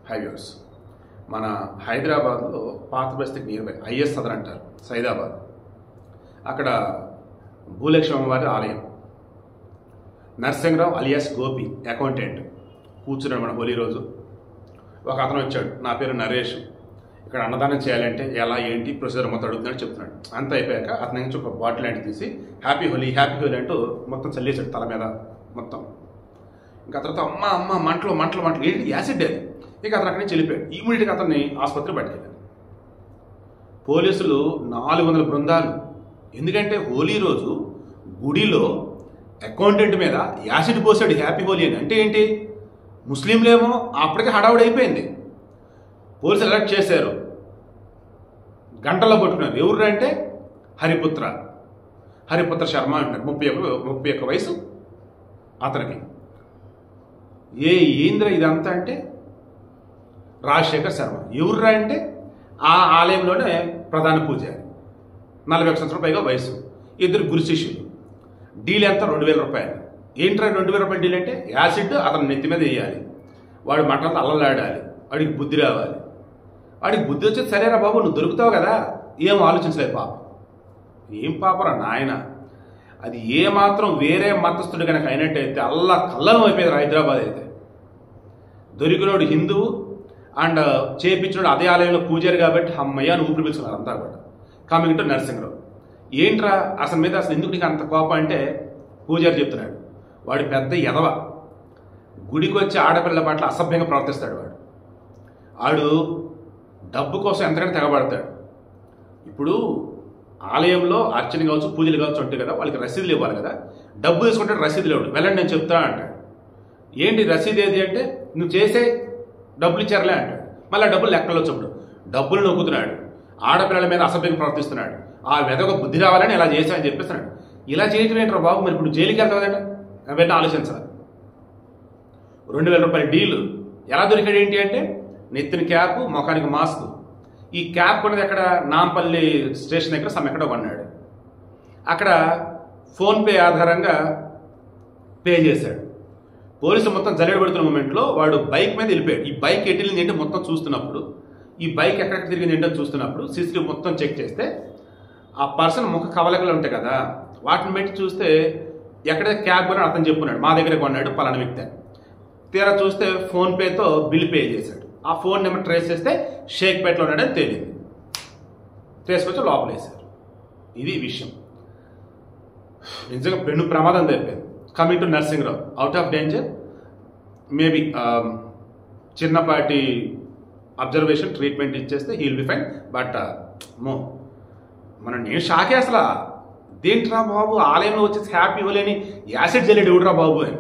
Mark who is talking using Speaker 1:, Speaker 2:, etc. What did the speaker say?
Speaker 1: Highways మన హైదరాబాద్లో పాత బస్తీకి నియర్ బై ఐఎస్ సదర్ అంటారు సైదాబాద్. అక్కడ భూలక్ష్మి వారి ఆలయం. నరసింహరావు అలియాస్ గోపి అకౌంటెంట్ కూర్చున్నాడు మన హోలీ రోజు. ఒక అతను వచ్చాడు, నా పేరు నరేష్, ఇక్కడ అన్నదానం చేయాలంటే ఎలా ఏంటి ప్రొసీజర్ మొత్తం అడుగుతున్నాడు చెప్తున్నాడు. అంత అయిపోయాక అతని నుంచి ఒక బాటిల్ లాంటి తీసి హ్యాపీ హోలీ అంటూ మొత్తం చల్లేసాడు తల మీద మొత్తం. ఇంకా తర్వాత అమ్మ అమ్మ మంటలు మంటలు మంటలు ఏంటి యాసిడ్ అది. ఇక అతను అక్కడి నుంచి వెళ్ళిపోయాడు. ఇమీడియట్గా అతన్ని ఆసుపత్రికి పట్టుకెళ్ళాడు. పోలీసులు 400 బృందాలు. ఎందుకంటే హోలీ రోజు గుడిలో అకౌంటెంట్ మీద యాసిడ్ పోసాడు హ్యాపీ హోలీ అని. అంటే ఏంటి, ముస్లింలేమో అప్పటికే హడావుడి అయిపోయింది. పోలీసులు అలర్ట్ చేశారు, గంటల్లో పట్టుకున్నారు. ఎవరు అంటే హరిపుత్ర శర్మ అంటారు. 31 వయసు అతనికి. ఏంద్ర ఇదంతా అంటే రాజశేఖర్ శర్మ. ఎవర్రా అంటే ఆ ఆలయంలోనే ప్రధాన పూజారి, 41 సంవత్సరాల పైగా వయసు. ఇద్దరు గురు శిష్యులు. డీల్ ఎంత? 2000 రూపాయలు. ఏంట్రా 2000 రూపాయలు డీల్ అంటే, యాసిడ్ అతను నెత్తి మీద వేయాలి, వాడు మంటలతో అల్లలాడాలి, వాడికి బుద్ధి రావాలి. వాడికి బుద్ధి వచ్చేది సరేరా బాబు, నువ్వు దొరుకుతావు కదా, ఏం ఆలోచించలేదు పాపం. ఏం పాపరా నాయన, అది ఏమాత్రం వేరే మతస్థుడు కనుక అయినట్టయితే అల్లా కల్లం అయిపోయింది హైదరాబాద్ అయితే. దొరికినోడు హిందువు అండ్ చేయించినోడు అదే ఆలయంలో పూజారి కాబట్టి అమ్మయ్య అని ఊపిరి పీల్చుకున్నారు అంతా కూడా. Coming to Narasimharao. ఏంట్రా అసలు మీద అసలు ఎందుకు నీకు అంత కోపం అంటే, పూజారి చెప్తున్నాడు వాడు పెద్ద ఎదవ, గుడికి వచ్చి ఆడపిల్లల పట్ల అసభ్యంగా ప్రవర్తిస్తాడు. వాడు డబ్బు కోసం ఎంతకంటే తెగబడతాడు. ఇప్పుడు ఆలయంలో అర్చన కావచ్చు పూజలు కావచ్చు ఉంటాయి కదా, వాళ్ళకి రసీదులు ఇవ్వాలి కదా, డబ్బు తీసుకుంటే రసీదులు ఇవ్వడు. వెళ్ళండి నేను చెప్తా అంటాడు. ఏంటి రసీదు ఏది అంటే, నువ్వు చేసే డబ్బులు ఇచ్చారులే అంటాడు. మళ్ళీ డబ్బులు లెక్కలో చూపుడు, డబ్బులు నొక్కుతున్నాడు, ఆడపిల్లల మీద అసభ్యంగా ప్రవర్తిస్తున్నాడు. ఆ వెదొక బుద్ధి రావాలని ఇలా చేశామని చెప్పేస్తున్నాడు. ఇలా చేయటం ఏంటారు బాబు, మరి ఇప్పుడు జైలుకి వెళ్తావు కదండి, అవన్నీ ఆలోచించాలి. 2000 రూపాయల డీలు ఎలా దొరికాడు ఏంటి అంటే, నెత్తిన క్యాప్, ముఖానికి మాస్క్. ఈ క్యాప్ కొన్నది ఎక్కడ, నాంపల్లి స్టేషన్ దగ్గర ఎక్కడో కొన్నాడు. అక్కడ ఫోన్పే ఆధారంగా పే చేశాడు. పోలీసులు మొత్తం జల్లెడ పడుతున్న మూమెంట్లో వాడు బైక్ మీద వెళ్ళిపోయాడు. ఈ బైక్ ఎటు వెళ్ళింది ఏంటి మొత్తం చూస్తున్నప్పుడు, ఈ బైక్ ఎక్కడికి తిరిగింది ఏంటో చూస్తున్నప్పుడు సీసీటీవీ మొత్తం చెక్ చేస్తే ఆ పర్సన్ ముఖ కవలకలు ఉంటాయి కదా, వాటిని పెట్టి చూస్తే ఎక్కడైతే క్యాబ్ కొన్నాడు అతను చెప్పున్నాడు, మా దగ్గర కొన్నాడు పలానా వ్యక్తి. తీరా చూస్తే ఫోన్పేతో బిల్ పే చేశాడు. ఆ ఫోన్ నెంబర్ ట్రేస్ చేస్తే షేక్పేటలో ఉన్నాడని తేలింది. తీసుకొచ్చి లోపల వేశారు. ఇది విషయం. నిజంగా పెను ప్రమాదం జరిపింది. Coming to Narasimharao, out of danger, maybe చిన్నపాటి అబ్జర్వేషన్ ట్రీట్మెంట్ ఇచ్చేస్తే హీల్ బి ఫైన్. బట్ నేను షాకే అసలు, దేంట్రా బాబు ఆలయంలో వచ్చేసి హ్యాపీ ఇవ్వలేని యాసిడ్ జల్లెడ్ ఇవ్వడరా బాబు అని.